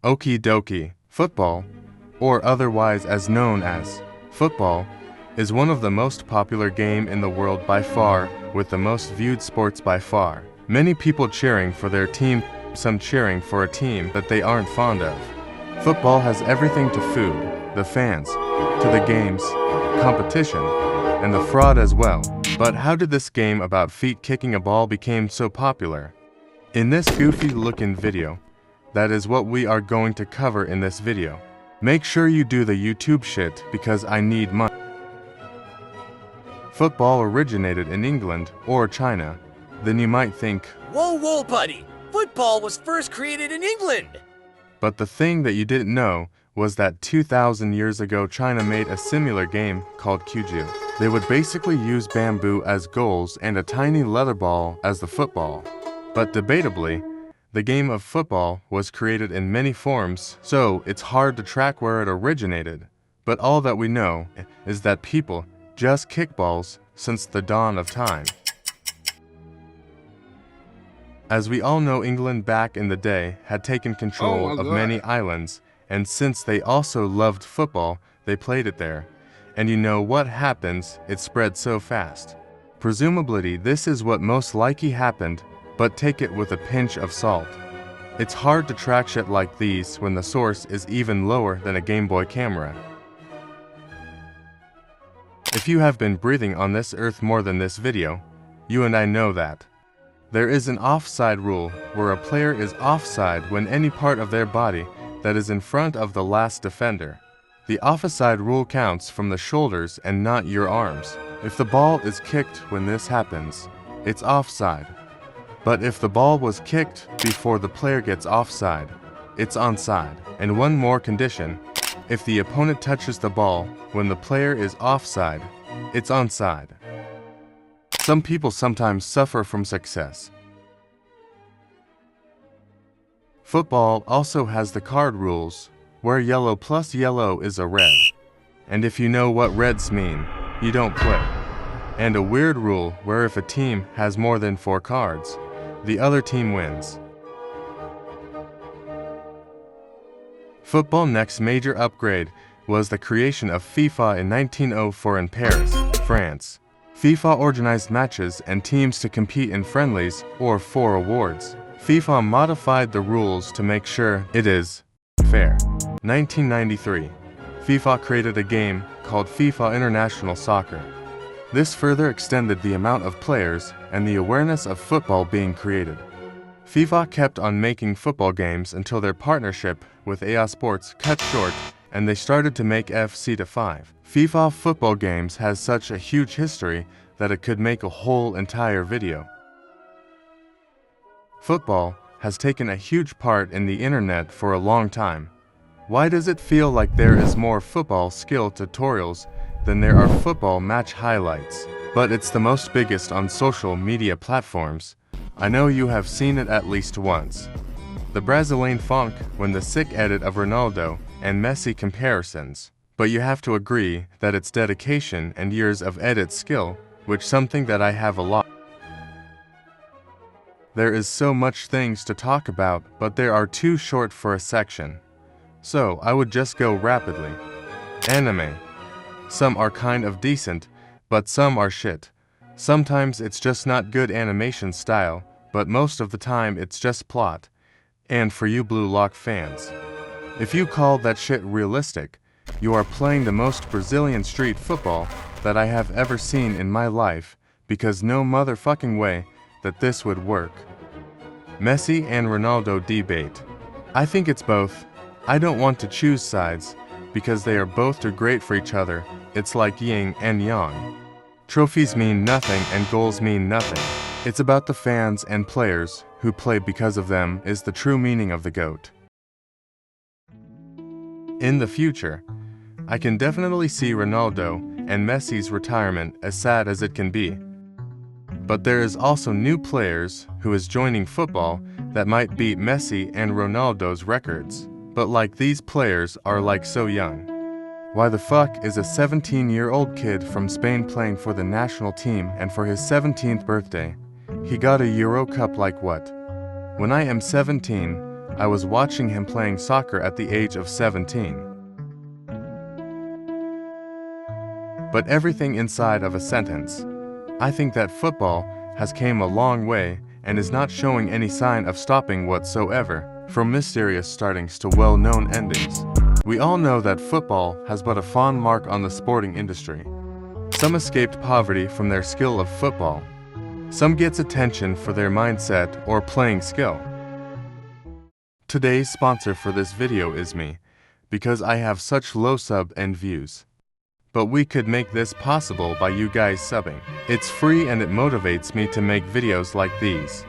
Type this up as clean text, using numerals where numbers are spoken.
Okie dokie. Football, or otherwise as known as football, is one of the most popular game in the world by far, with the most viewed sports by far. Many people cheering for their team, some cheering for a team that they aren't fond of. Football has everything to food, the fans, to the games, competition, and the fraud as well. But how did this game about feet kicking a ball become so popular? In this goofy-looking video, that is what we are going to cover in this video. Make sure you do the YouTube shit because I need money. Football originated in England or China. Then you might think, whoa, buddy! Football was first created in England! But the thing that you didn't know was that 2,000 years ago China made a similar game called Cuju. They would basically use bamboo as goals and a tiny leather ball as the football. But debatably, the game of football was created in many forms, so it's hard to track where it originated. But all that we know is that people just kick balls since the dawn of time. As we all know, England back in the day had taken control of many islands, and since they also loved football, they played it there. And you know what happens, it spread so fast. Presumably, this is what most likely happened, but take it with a pinch of salt. It's hard to track shit like these when the source is even lower than a Game Boy camera. If you have been breathing on this earth more than this video, you and I know that. There is an offside rule where a player is offside when any part of their body that is in front of the last defender. The offside rule counts from the shoulders and not your arms. If the ball is kicked when this happens, it's offside. But if the ball was kicked before the player gets offside, it's onside. And one more condition, if the opponent touches the ball when the player is offside, it's onside. Some people sometimes suffer from success. Football also has the card rules, where yellow plus yellow is a red. And if you know what reds mean, you don't play. And a weird rule where if a team has more than 4 cards, the other team wins. Football's next major upgrade was the creation of FIFA in 1904 in Paris, France. FIFA organized matches and teams to compete in friendlies or for awards. FIFA modified the rules to make sure it is fair. 1993, FIFA created a game called FIFA International Soccer. This further extended the amount of players and the awareness of football being created. FIFA kept on making football games until their partnership with EA Sports cut short and they started to make FC 5. FIFA football games has such a huge history that it could make a whole entire video. Football has taken a huge part in the internet for a long time. Why does it feel like there is more football skill tutorials than there are football match highlights? But it's the most biggest on social media platforms. I know you have seen it at least once. The Brazilian funk when the sick edit of Ronaldo and Messi comparisons. But you have to agree that it's dedication and years of edit skill, which something that I have a lot. There is so much things to talk about, but there are too short for a section. So I would just go rapidly. Anime. Some are kind of decent, but some are shit. Sometimes it's just not good animation style, but most of the time it's just plot. And for you Blue Lock fans, if you call that shit realistic, you are playing the most Brazilian street football that I have ever seen in my life, because no motherfucking way that this would work. Messi and Ronaldo debate. I think it's both. I don't want to choose sides, because they are both too great for each other. It's like yin and yang. Trophies mean nothing and goals mean nothing. It's about the fans and players who play because of them is the true meaning of the GOAT. In the future, I can definitely see Ronaldo and Messi's retirement, as sad as it can be. But there is also new players who is joining football that might beat Messi and Ronaldo's records. But like these players are like so young. Why the fuck is a 17-year-old kid from Spain playing for the national team and for his 17th birthday, he got a Euro Cup like what? When I am 17, I was watching him playing soccer at the age of 17. But everything inside of a sentence. I think that football has came a long way and is not showing any sign of stopping whatsoever, from mysterious startings to well-known endings. We all know that football has but a fond mark on the sporting industry. Some escaped poverty from their skill of football. Some gets attention for their mindset or playing skill. Today's sponsor for this video is me, because I have such low sub and views. But we could make this possible by you guys subbing. It's free and it motivates me to make videos like these.